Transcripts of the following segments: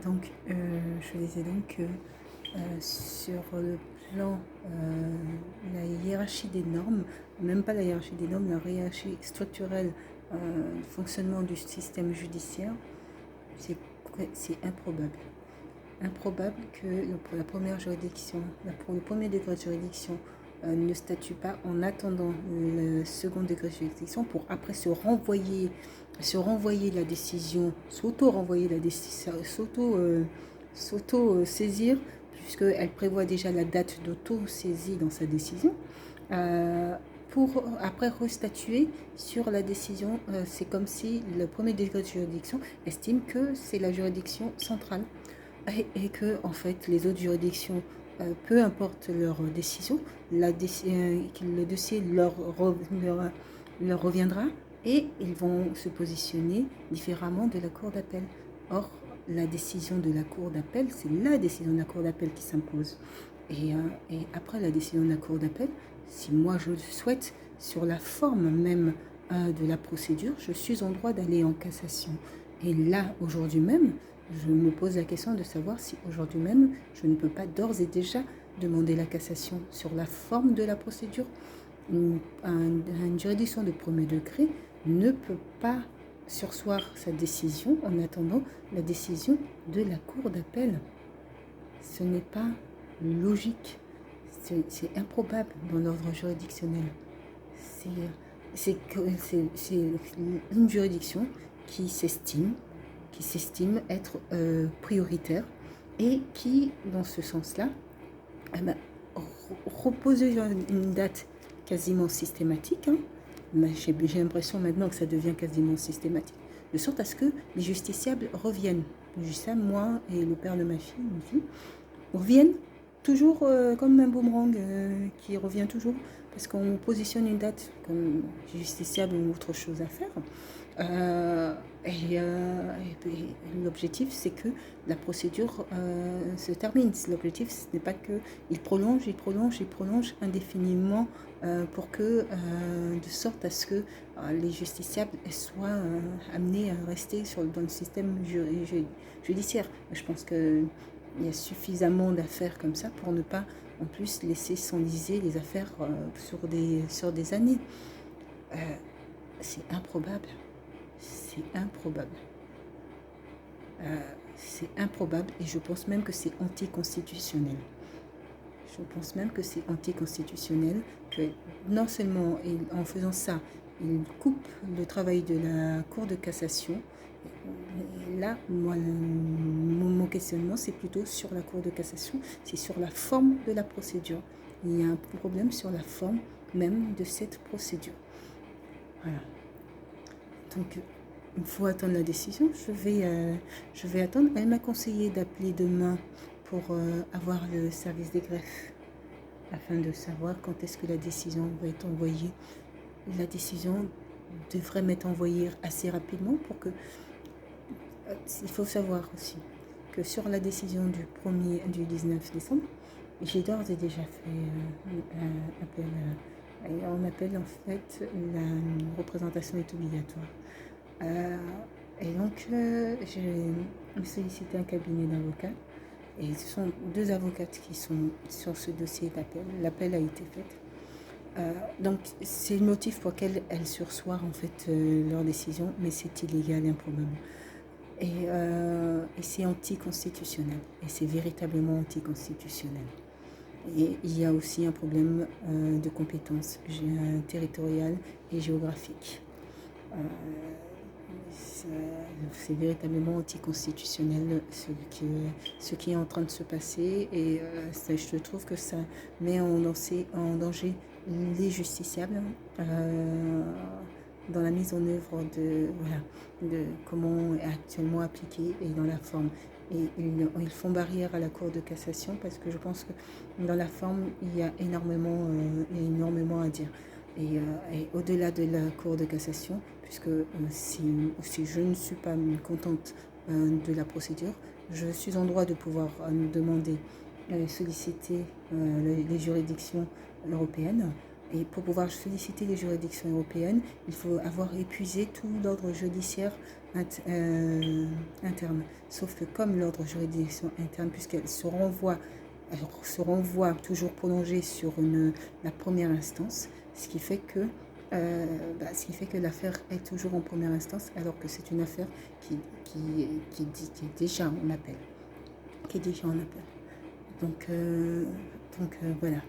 Donc, je disais donc que sur le plan, la hiérarchie des normes, même pas la hiérarchie des normes, la hiérarchie structurelle du fonctionnement du système judiciaire, c'est c'est improbable. Improbable que pour la première juridiction, pour le premier degré de juridiction, ne statue pas en attendant le second degré de juridiction pour après se renvoyer la décision, s'auto-renvoyer la décision, s'auto-saisir, puisqu'elle prévoit déjà la date d'auto-saisie dans sa décision, pour après restatuer sur la décision. C'est comme si le premier degré de juridiction estime que c'est la juridiction centrale et que en fait les autres juridictions, peu importe leur décision, le dossier leur reviendra et ils vont se positionner différemment de la cour d'appel. Or, la décision de la cour d'appel, c'est la décision de la cour d'appel qui s'impose. Et après la décision de la cour d'appel, si moi je le souhaite, sur la forme même de la procédure, je suis en droit d'aller en cassation. Et là, aujourd'hui même, je me pose la question de savoir si aujourd'hui même, je ne peux pas d'ores et déjà demander la cassation sur la forme de la procédure. Une juridiction de premier degré ne peut pas surseoir sa décision en attendant la décision de la cour d'appel. Ce n'est pas logique, c'est improbable dans l'ordre juridictionnel. C'est une juridiction qui s'estime être prioritaire et qui, dans ce sens-là, eh ben, reposer une date quasiment systématique. J'ai l'impression maintenant que ça devient quasiment systématique, de sorte à ce que les justiciables reviennent. Je dis ça, moi et le père de ma fille, reviennent toujours comme un boomerang qui revient toujours, parce qu'on positionne une date comme justiciable ou autre chose à faire. Et l'objectif, c'est que la procédure se termine. L'objectif, ce n'est pas qu'il prolonge indéfiniment pour que, de sorte à ce que les justiciables soient amenés à rester dans le système judiciaire. Je pense qu'il y a suffisamment d'affaires comme ça pour ne pas en plus laisser s'enliser les affaires sur des années. C'est improbable. C'est improbable. C'est improbable et je pense même que c'est anticonstitutionnel. Je pense même que c'est anticonstitutionnel, que non seulement en faisant ça, il coupe le travail de la Cour de cassation. Et là, moi, mon questionnement, c'est plutôt sur la Cour de cassation, c'est sur la forme de la procédure. Il y a un problème sur la forme même de cette procédure. Voilà. Donc, il faut attendre la décision. Je vais attendre. Elle m'a conseillé d'appeler demain pour avoir le service des greffes afin de savoir quand est-ce que la décision va être envoyée. La décision devrait m'être envoyée assez rapidement pour que... il faut savoir aussi que sur la décision du 19 décembre, j'ai d'ores et déjà fait un appel. On appelle en fait la représentation est obligatoire. Et donc, j'ai sollicité un cabinet d'avocats. Et ce sont deux avocates qui sont sur ce dossier d'appel. L'appel a été fait. Donc, c'est le motif pour lequel elles sursoient en fait leur décision, mais c'est illégal et improbable. Et c'est anticonstitutionnel. Et c'est véritablement anticonstitutionnel. Et il y a aussi un problème de compétences territoriales et géographiques. C'est véritablement anticonstitutionnel ce qui est en train de se passer et je trouve que ça met en danger les justiciables dans la mise en œuvre de comment est actuellement appliqué et dans la forme. Et ils font barrière à la Cour de cassation parce que je pense que dans la forme, il y a énormément à dire. Et au-delà de la Cour de cassation, puisque si je ne suis pas contente de la procédure, je suis en droit de pouvoir demander, solliciter les juridictions européennes Et pour pouvoir féliciter les juridictions européennes, il faut avoir épuisé tout l'ordre judiciaire interne. Sauf que comme l'ordre juridiction interne, puisqu'elle se renvoie toujours prolongée sur la première instance, ce qui fait que l'affaire est toujours en première instance, alors que c'est une affaire qui est déjà en appel. Qui est déjà en appel. Donc voilà.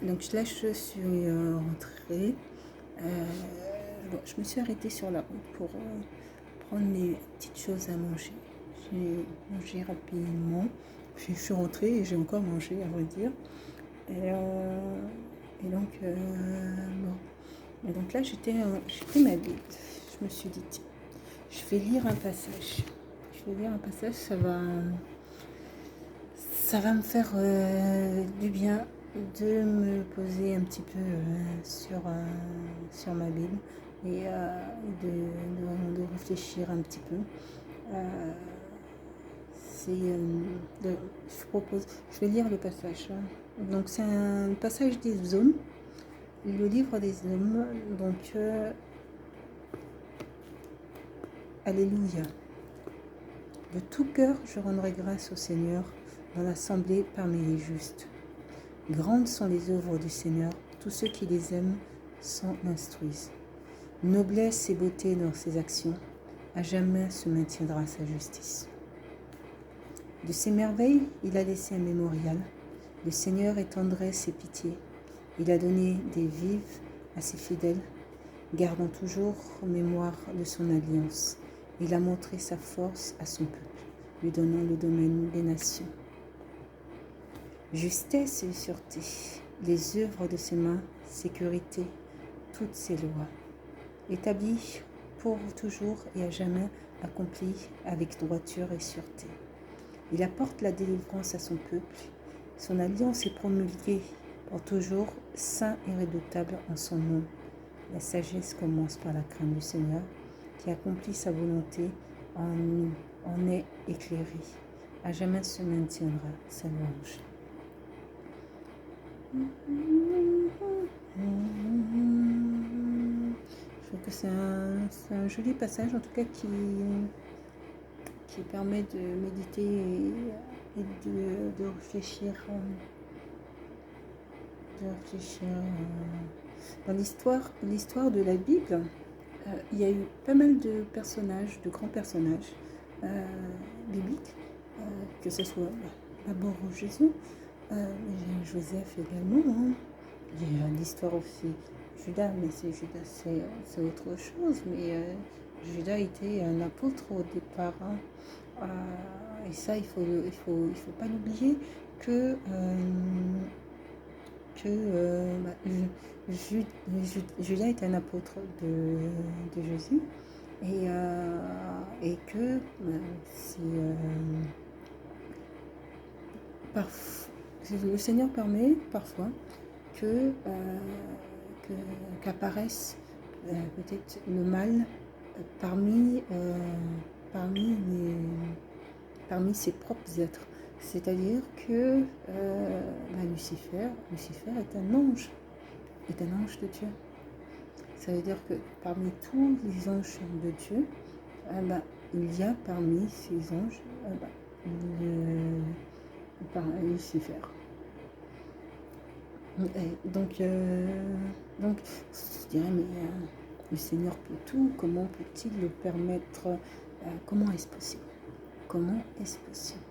Donc là, je suis rentrée. Je me suis arrêtée sur la route pour prendre mes petites choses à manger. J'ai mangé rapidement. Je suis rentrée et j'ai encore mangé, à vrai dire. Et donc là, j'ai pris ma Bible. Je me suis dit, tiens, je vais lire un passage. Ça va me faire du bien de me poser un petit peu sur ma Bible et de réfléchir un petit peu. Je vais lire le passage. Donc c'est un passage des Psaumes, le livre des Psaumes. Donc Alléluia. De tout cœur, je rendrai grâce au Seigneur dans l'assemblée parmi les justes. Grandes sont les œuvres du Seigneur, tous ceux qui les aiment s'en instruisent. Noblesse et beauté dans ses actions, à jamais se maintiendra sa justice. De ses merveilles, il a laissé un mémorial. Le Seigneur étendrait ses pitiés. Il a donné des vives à ses fidèles, gardant toujours mémoire de son alliance. Il a montré sa force à son peuple, lui donnant le domaine des nations. Justesse et sûreté, les œuvres de ses mains, sécurité, toutes ses lois, établies pour toujours et à jamais, accomplies avec droiture et sûreté. Il apporte la délivrance à son peuple, son alliance est promulguée pour toujours, saint et redoutable en son nom. La sagesse commence par la crainte du Seigneur, qui accomplit sa volonté en est éclairé. À jamais se maintiendra sa louange. Je trouve que c'est un joli passage, en tout cas qui permet de méditer et de réfléchir. Dans l'histoire de la Bible, il y a eu pas mal de personnages, de grands personnages bibliques, que ce soit d'abord Jésus, Joseph également. Il y a l'histoire aussi Judas, mais c'est autre chose. Mais Judas était un apôtre au départ. Et ça, il faut pas l'oublier que Judas est un apôtre de Jésus et que le Seigneur permet parfois qu'apparaisse peut-être le mal parmi ses propres êtres. C'est-à-dire que Lucifer est un ange de Dieu. Ça veut dire que parmi tous les anges de Dieu, il y a parmi ces anges Lucifer. Donc, je dirais, mais le Seigneur peut tout, comment peut-il le permettre? Comment est-ce possible? Comment est-ce possible?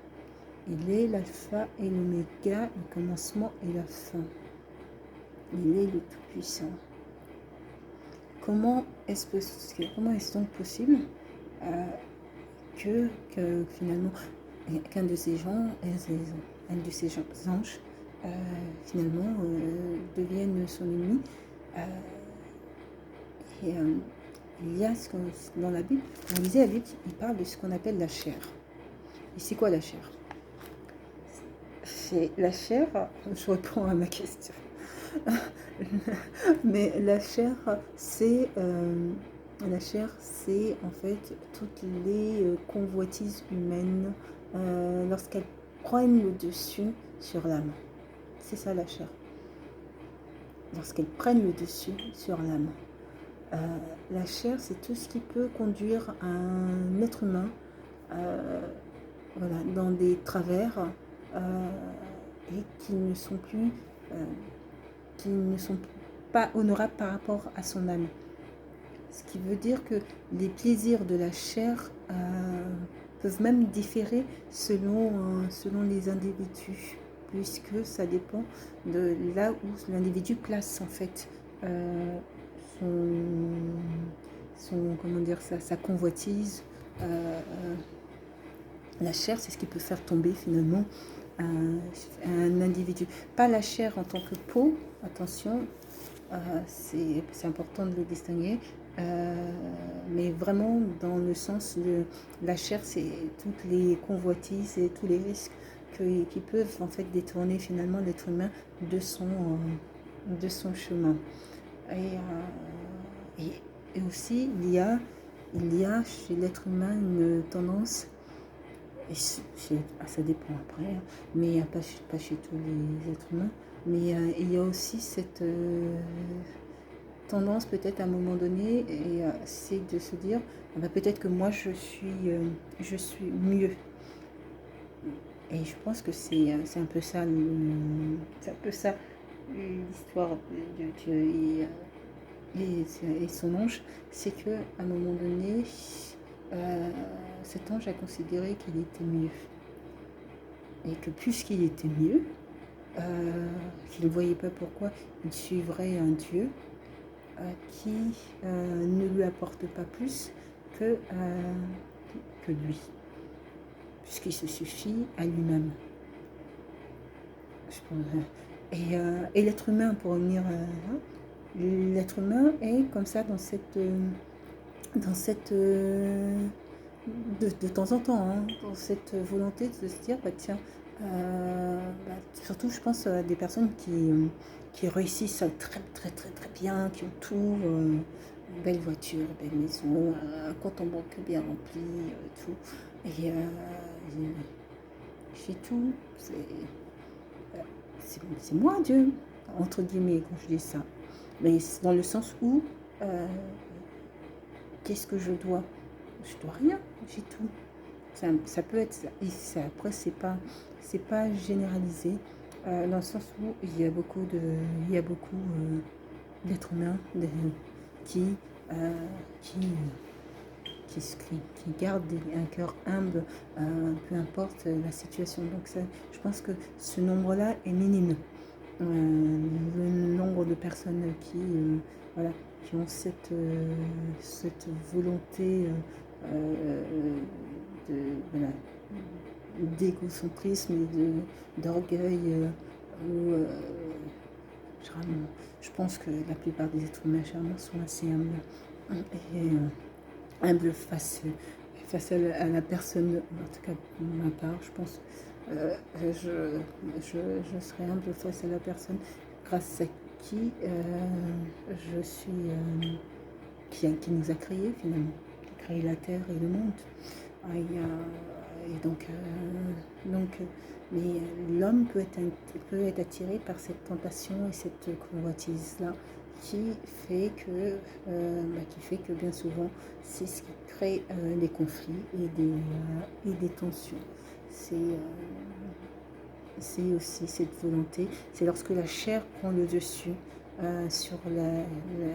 Il est l'alpha et l'oméga, le commencement et la fin. Il est le Tout-Puissant. Comment est-ce donc possible que finalement qu'un de ces anges finalement devienne son ennemi? Il y a dans la Bible, quand on lisait la Bible, il parle de ce qu'on appelle la chair. Et c'est quoi la chair? C'est la chair, je réponds à ma question. Mais la chair, c'est en fait toutes les convoitises humaines lorsqu'elles prennent le dessus sur l'âme. C'est ça la chair. lorsqu'elles prennent le dessus sur l'âme. La chair, c'est tout ce qui peut conduire un être humain voilà, dans des travers et qui ne sont pas honorables par rapport à son âme. Ce qui veut dire que les plaisirs de la chair peuvent même différer selon les individus, puisque ça dépend de là où l'individu place en fait comment dire ça, sa convoitise. La chair, c'est ce qui peut faire tomber finalement un individu. Pas la chair en tant que peau, attention, c'est important de le distinguer, mais vraiment dans le sens de la chair, c'est toutes les convoitises et tous les risques qui peuvent en fait détourner finalement l'être humain de son chemin. Et aussi, il y a chez l'être humain une tendance, et ça dépend après, hein, mais pas chez tous les êtres humains, mais il y a aussi cette tendance peut-être à un moment donné, et c'est de se dire, peut-être que moi je suis mieux. Et je pense que c'est un peu ça, l'histoire de Dieu et son ange, c'est que à un moment donné, cet ange a considéré qu'il était mieux. Et que puisqu'il était mieux, qu'il ne voyait pas pourquoi il suivrait un Dieu qui ne lui apporte pas plus que lui, puisqu'il se suffit à lui-même. Et l'être humain, pour revenir l'être humain est comme ça dans cette de temps en temps, hein, dans cette volonté de se dire, tiens, surtout je pense à des personnes qui réussissent très très très très bien, qui ont tout, belle voiture, belle maison, un compte en banque bien rempli, tout. Et j'ai tout, c'est moi Dieu, entre guillemets quand je dis ça. Mais c'est dans le sens où qu'est-ce que je dois rien, j'ai tout. Ça peut être ça. Et ça, après, c'est pas généralisé, dans le sens où il y a beaucoup d'êtres humains qui gardent un cœur humble, peu importe la situation. Donc ça, je pense que ce nombre-là est minime. Le nombre de personnes qui ont cette volonté d'égocentrisme et d'orgueil, je pense que la plupart des êtres humains sont assez humbles et humbles face à la personne, en tout cas pour ma part, je pense. Je serai humble face à la personne grâce à qui je suis, qui nous a créés finalement, qui a créé la terre et le monde. Et donc, mais l'homme peut être attiré par cette tentation et cette convoitise-là qui fait que bien souvent c'est ce qui crée des conflits et des tensions. C'est aussi cette volonté, c'est lorsque la chair prend le dessus sur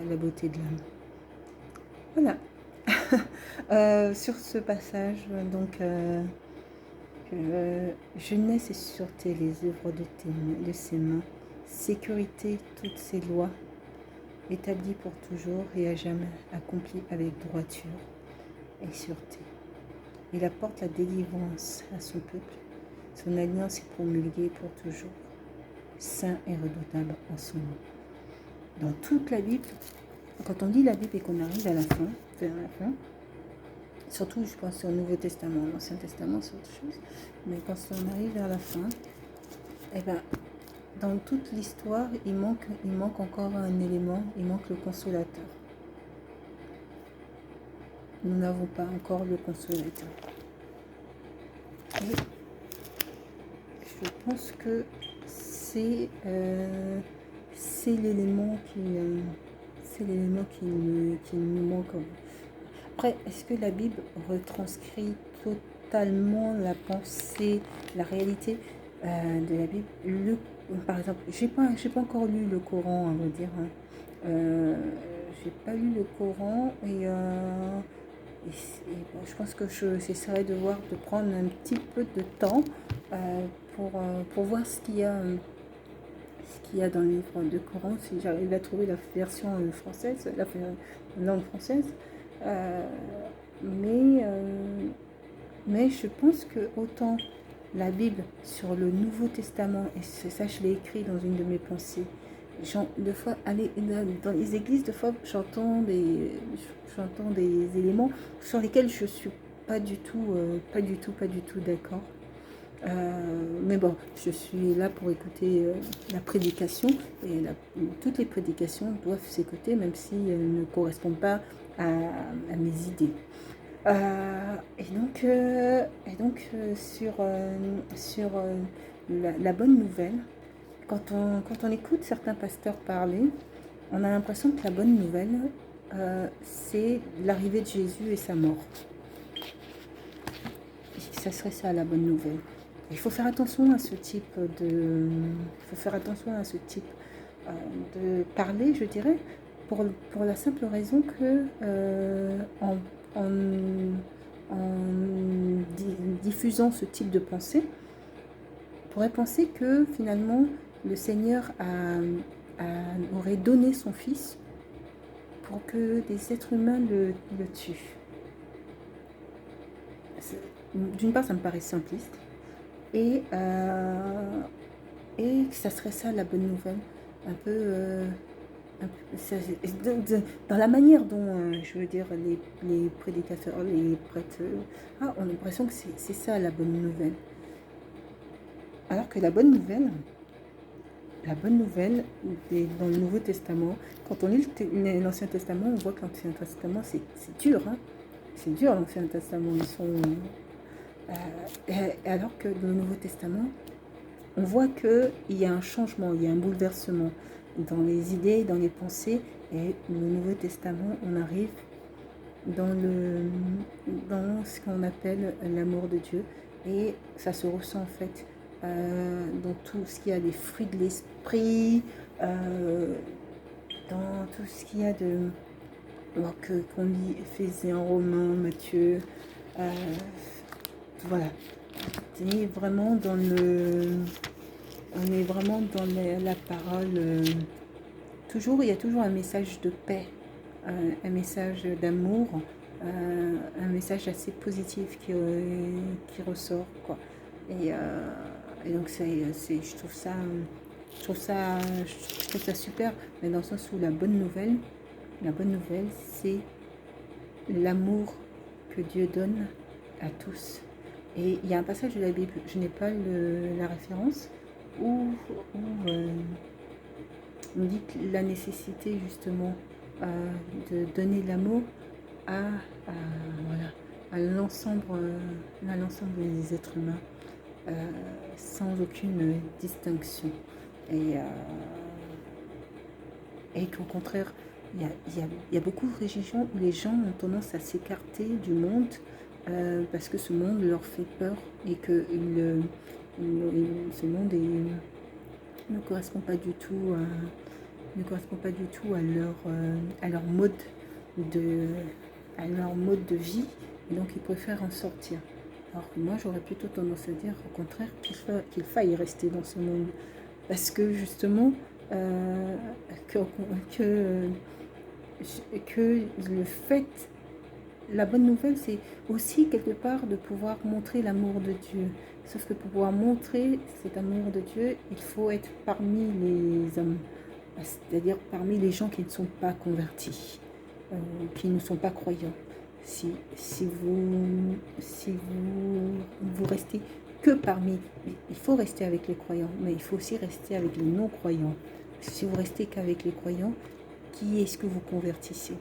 la beauté de l'âme. Voilà. Sur ce passage, donc, jeunesse et sûreté, les œuvres de ses mains, sécurité, toutes ses lois, établies pour toujours et à jamais, accomplies avec droiture et sûreté. Il apporte la délivrance à son peuple. Son alliance est promulguée pour toujours, saint et redoutable en son nom. Dans toute la Bible, quand on lit la Bible et qu'on arrive à la fin, vers la fin, surtout je pense au Nouveau Testament, l'Ancien Testament c'est autre chose, mais quand on arrive vers la fin, dans toute l'histoire, il manque encore un élément, il manque le consolateur. Nous n'avons pas encore le consolateur. Et je pense que c'est c'est l'élément qui nous manque. Après, est-ce que la Bible retranscrit totalement la pensée, la réalité de la Bible? Par exemple, j'ai pas encore lu le Coran, à vrai dire. Hein. J'ai pas lu le Coran bon, je pense que j'essaierai de prendre un petit peu de temps pour voir ce qu'il y a dans le livre de Coran, si j'arrive à trouver la version française, la langue française. Euh, mais, euh, mais je pense que autant la Bible sur le Nouveau Testament, et ça je l'ai écrit dans une de mes pensées, de fois, aller dans les églises, de fois j'entends des éléments sur lesquels je suis pas du tout d'accord. Mais bon, je suis là pour écouter la prédication et toutes les prédications doivent s'écouter même si elles ne correspondent pas à mes idées. Sur la bonne nouvelle, quand on écoute certains pasteurs parler, on a l'impression que la bonne nouvelle, c'est l'arrivée de Jésus et sa mort. Et ça serait ça la bonne nouvelle. Il faut faire attention à ce type de parler, je dirais, pour la simple raison que en diffusant ce type de pensée, on pourrait penser que finalement le Seigneur aurait donné son Fils pour que des êtres humains le tuent. D'une part, ça me paraît simpliste, et que ça serait ça la bonne nouvelle, un peu dans la manière dont, je veux dire, les prédicateurs, les prêtres, on a l'impression que c'est ça la bonne nouvelle. Alors que la bonne nouvelle, dans le Nouveau Testament, quand on lit l'Ancien Testament, on voit que l'Ancien Testament, c'est dur. Hein. C'est dur l'Ancien Testament. Alors que dans le Nouveau Testament, on voit qu'il y a un changement, il y a un bouleversement dans les idées, dans les pensées. Et le Nouveau Testament, on arrive dans ce qu'on appelle l'amour de Dieu. Et ça se ressent en fait dans tout ce qu'il y a des fruits de l'esprit, dans tout ce qu'il y a qu'on lit Éphésiens, Romains, Matthieu. Voilà. On est vraiment dans la parole. Il y a toujours un message de paix, un message d'amour, un message assez positif qui ressort, quoi. Et donc je trouve ça super, mais dans le sens où la bonne nouvelle, c'est l'amour que Dieu donne à tous. Et il y a un passage de la Bible, je n'ai pas la référence, où on dit que la nécessité justement de donner l'amour à l'ensemble des êtres humains, sans aucune distinction. Et qu'au contraire, il y a beaucoup de religions où les gens ont tendance à s'écarter du monde parce que ce monde leur fait peur et que ce monde ne correspond pas du tout à leur mode de vie, et donc ils préfèrent en sortir. Alors que moi j'aurais plutôt tendance à dire au contraire qu'il faille rester dans ce monde, parce que justement que le fait, la bonne nouvelle, c'est aussi quelque part de pouvoir montrer l'amour de Dieu. Sauf que pour pouvoir montrer cet amour de Dieu, il faut être parmi les hommes, c'est-à-dire parmi les gens qui ne sont pas convertis, qui ne sont pas croyants. Si vous restez que parmi, il faut rester avec les croyants, mais il faut aussi rester avec les non-croyants. Si vous restez qu'avec les croyants, qui est-ce que vous convertissez?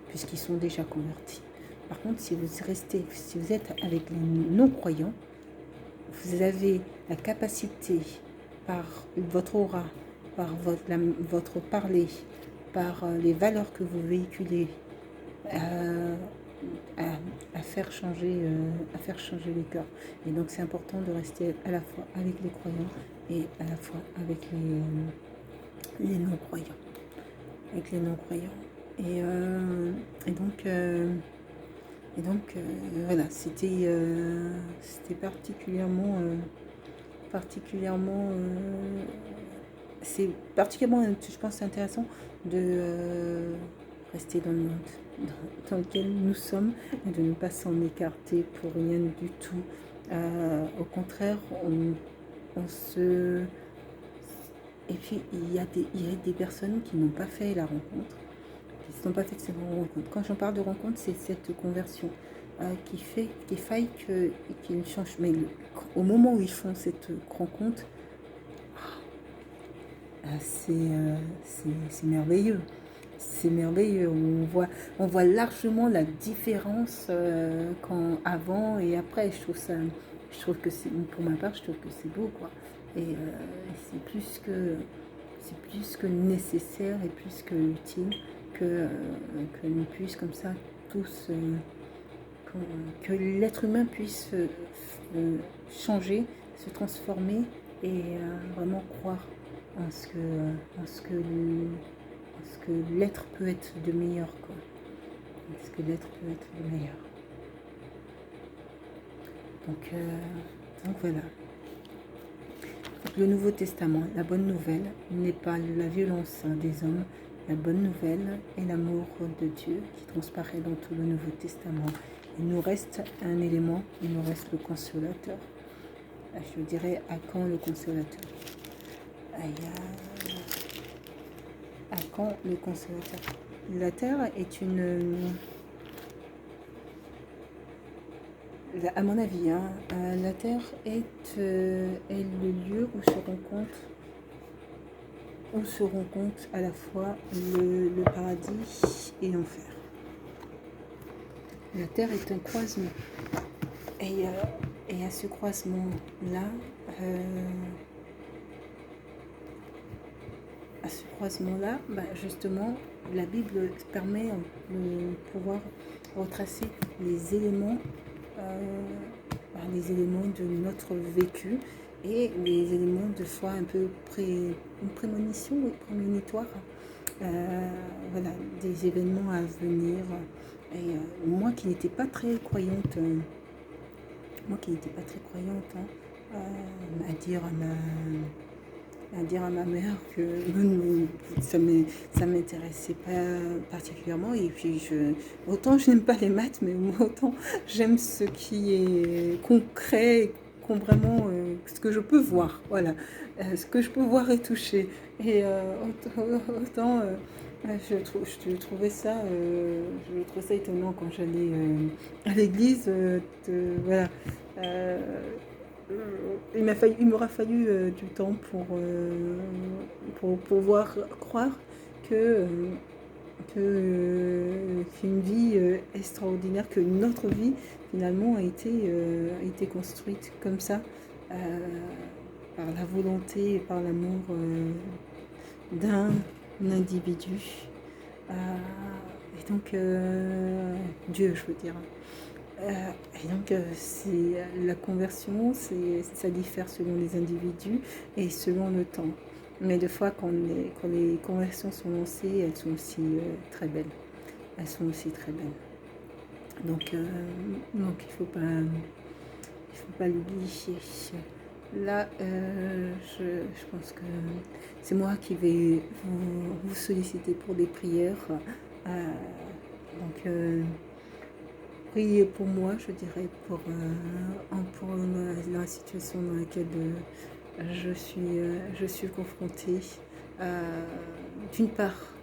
Puisqu'ils sont déjà convertis. Par contre, si vous êtes avec les non-croyants, vous avez la capacité, par votre aura, par votre parler, par les valeurs que vous véhiculez, à faire changer les cœurs. Et donc c'est important de rester à la fois avec les croyants et à la fois avec les non-croyants. Avec les non-croyants. Et donc voilà, c'était c'est particulièrement, je pense, intéressant de rester dans le monde dans lequel nous sommes et de ne pas s'en écarter pour rien du tout. Au contraire, on se... Et puis, il y a des personnes qui n'ont pas fait la rencontre, qui n'ont pas fait cette rencontre. Quand j'en parle de rencontre, c'est cette conversion qui faille qu'ils changent. Mais au moment où ils font cette rencontre, c'est merveilleux. C'est merveilleux. On voit largement la différence avant et après. Je trouve que pour ma part, je trouve que c'est beau, quoi. Et c'est plus que nécessaire et plus que utile que nous puissions comme ça tous, que l'être humain puisse changer, se transformer et vraiment croire en ce que l'être peut être de meilleur, quoi. Ce que l'être peut être de meilleur. Donc voilà. Le Nouveau Testament, la bonne nouvelle n'est pas la violence des hommes. La bonne nouvelle est l'amour de Dieu qui transparaît dans tout le Nouveau Testament. Il nous reste un élément, il nous reste le consolateur. Je dirais, à quand le consolateur? À quand le consolateur? La terre est à mon avis, la terre est le lieu où se rencontre à la fois le paradis et l'enfer. La terre est un croisement. Et à ce croisement-là, justement, la Bible permet de pouvoir retracer les éléments de notre vécu et les éléments de foi un peu une prémonition ou prémonitoire, voilà, des événements à venir. Et moi qui n'étais pas très croyante, à dire à ma mère que ça m'intéressait pas particulièrement, et puis autant je n'aime pas les maths, mais autant j'aime ce qui est concret, vraiment ce que je peux voir, voilà, ce que je peux voir et toucher, et autant je trouvais ça étonnant quand j'allais à l'église, voilà. Il m'aura fallu du temps pour pouvoir croire qu'une vie extraordinaire, que notre vie finalement a été construite comme ça, par la volonté et par l'amour d'un individu. Et donc, Dieu, je veux dire. Et donc, c'est la conversion, ça diffère selon les individus et selon le temps. Mais des fois, quand les conversions sont lancées, elles sont aussi très belles. Elles sont aussi très belles. Donc il faut pas l'oublier. Là, je pense que c'est moi qui vais vous solliciter pour des prières. Donc, priez pour moi, je dirais, pour la situation dans laquelle je suis confrontée. D'une part,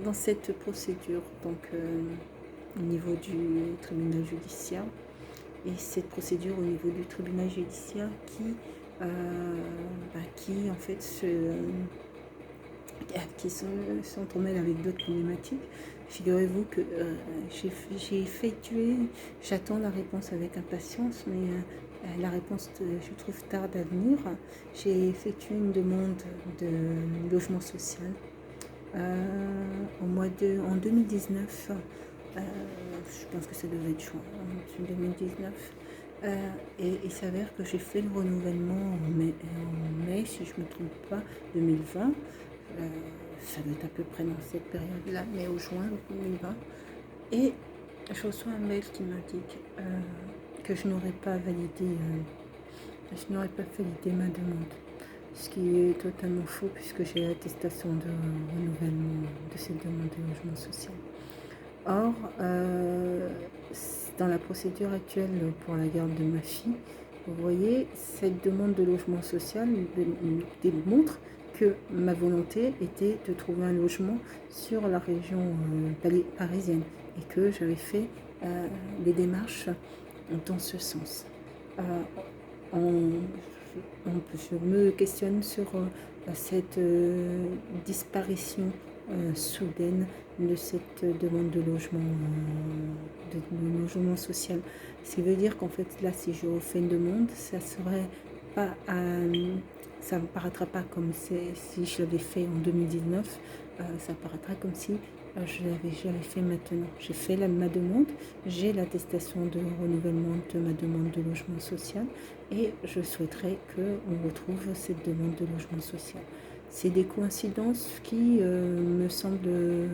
dans cette procédure, donc au niveau du tribunal judiciaire, et cette procédure au niveau du tribunal judiciaire qui en fait s'entremêle avec d'autres problématiques, figurez-vous que j'ai effectué, j'attends la réponse avec impatience, mais la réponse, je trouve, tarde à venir. J'ai effectué une demande de logement social en 2019. Je pense que ça devait être juin, en 2019. Et il s'avère que j'ai fait le renouvellement en mai, si je ne me trompe pas, 2020. Ça doit être à peu près dans cette période-là, mai ou juin 2020. Et je reçois un mail qui m'indique que je n'aurais pas validé ma demande. Ce qui est totalement faux puisque j'ai l'attestation de renouvellement de cette demande de logement social. Or, dans la procédure actuelle pour la garde de ma fille, vous voyez, cette demande de logement social démontre que ma volonté était de trouver un logement sur la région parisienne et que j'avais fait les démarches dans ce sens. Je me questionne sur cette disparition soudaine de cette demande de logement social. Ce qui veut dire qu'en fait là, si je refais une demande, ça ne paraîtra pas comme si je l'avais fait en 2019, ça paraîtra comme si j'avais fait maintenant. J'ai fait ma demande, j'ai l'attestation de renouvellement de ma demande de logement social et je souhaiterais qu'on retrouve cette demande de logement social. C'est des coïncidences qui me semblent...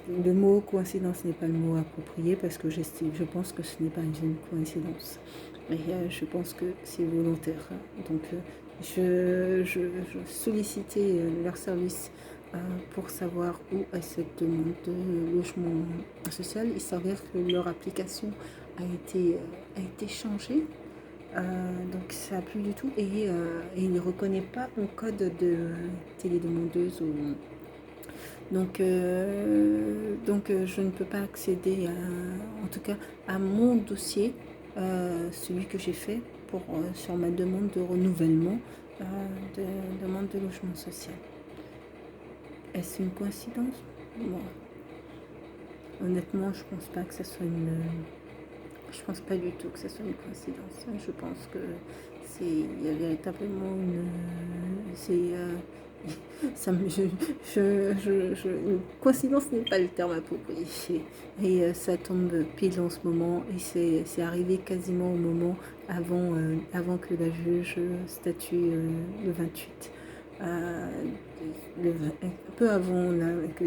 le mot coïncidence n'est pas le mot approprié parce que je pense que ce n'est pas une coïncidence. Mais je pense que c'est volontaire. Donc je sollicitais leur service pour savoir où est cette demande de logement social. Il s'avère que leur application a été changée. Donc ça n'a plus du tout et il ne reconnaît pas mon code de télédemandeuse. Donc je ne peux pas accéder en tout cas à mon dossier, celui que j'ai fait sur ma demande de renouvellement de demande de logement social. Est-ce une coïncidence? Bon. Honnêtement, je pense pas que ça soit je pense pas du tout que ce soit une coïncidence. Je pense que il y a véritablement une coïncidence n'est pas le terme approprié. Et ça tombe pile en ce moment. Et c'est arrivé quasiment au moment avant que la juge statue le 28. Peu avant que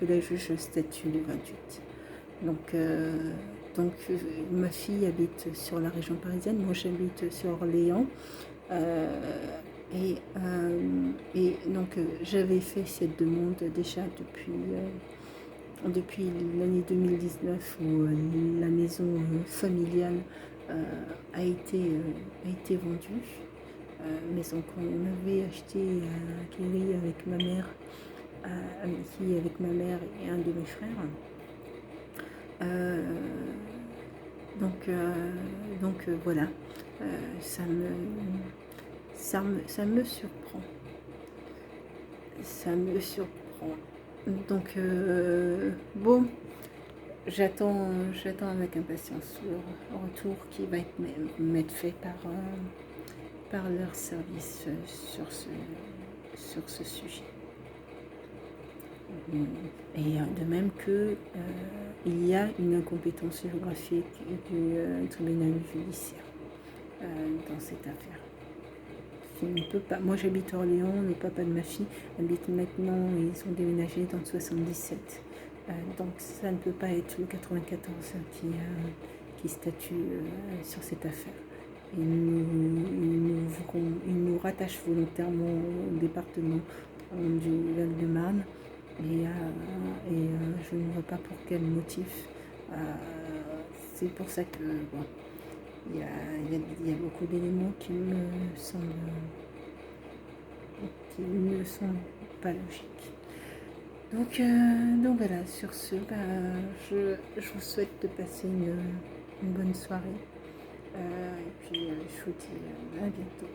la juge statue le 28. Donc ma fille habite sur la région parisienne, moi j'habite sur Orléans. Et donc j'avais fait cette demande déjà depuis l'année 2019 où la maison familiale a été vendue. Maison qu'on avait achetée à Cléry avec ma mère, et un de mes frères. Donc voilà, ça me surprend. Donc bon, j'attends avec impatience le retour qui va m'être fait par leur service sur ce sujet. Et de même que il y a une incompétence géographique du tribunal judiciaire dans cette affaire. Je ne peux pas. Moi j'habite Orléans, le papa de ma fille habite maintenant, ils ont déménagé dans le 77. Donc ça ne peut pas être le 94 qui statue sur cette affaire. Ils nous rattachent volontairement au département du Val-de-Marne. Et je ne vois pas pour quel motif. C'est pour ça que bon, il y a beaucoup d'éléments qui me semblent pas logiques. Donc voilà, sur ce, je vous souhaite de passer une bonne soirée. Et puis je vous dis à bientôt.